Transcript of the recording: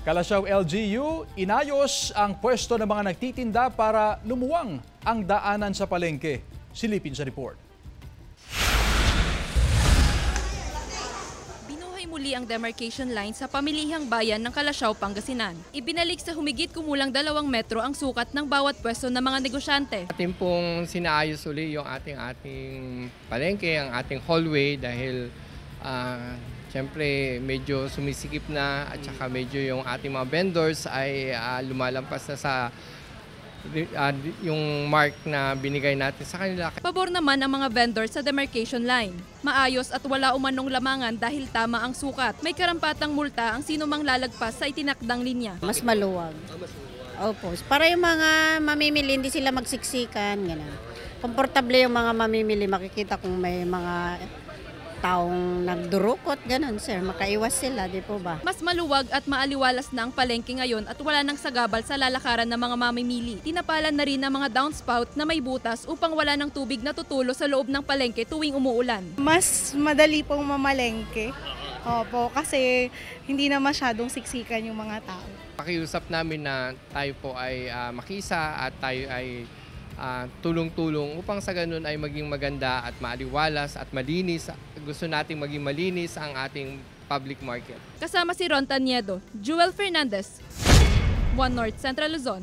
Kalasyaw LGU, inayos ang pwesto ng mga nagtitinda para lumuwang ang daanan sa palengke. Silipin sa report. Binuhay muli ang demarcation line sa pamilihang bayan ng Kalasyaw, Pangasinan. Ibinalik sa humigit kumulang 2 metro ang sukat ng bawat pwesto ng mga negosyante. Atin pong sinaayos uli yung ating palengke, ang ating hallway dahil siyempre medyo sumisikip na at saka medyo yung ating mga vendors ay lumalampas na sa yung mark na binigay natin sa kanila. Pabor naman ang mga vendors sa demarcation line. Maayos at wala umanong lamangan dahil tama ang sukat. May karampatang multa ang sino mang lalagpas sa itinakdang linya. Mas maluwag. Opo. Para yung mga mamimili, hindi sila magsiksikan. Ganun. Komportable yung mga mamimili. Makikita kung may mga taong nagdurukot, ganun sir, makaiwas sila, di po ba? Mas maluwag at maaliwalas na ang palengke ngayon at wala nang sagabal sa lalakaran ng mga mamimili. Tinapalan na rin ang mga downspout na may butas upang wala ng tubig na tutulo sa loob ng palengke tuwing umuulan. Mas madali pong mamalengke. Opo, kasi hindi na masyadong siksikan yung mga tao. Pakiusap namin na tayo po ay makisa at tayo ay tulong-tulong upang sa ganun ay maging maganda at maaliwalas at malinis. Gusto nating maging malinis ang ating public market. Kasama si Ron Taniedo, Jewel Fernandez, One North Central Luzon.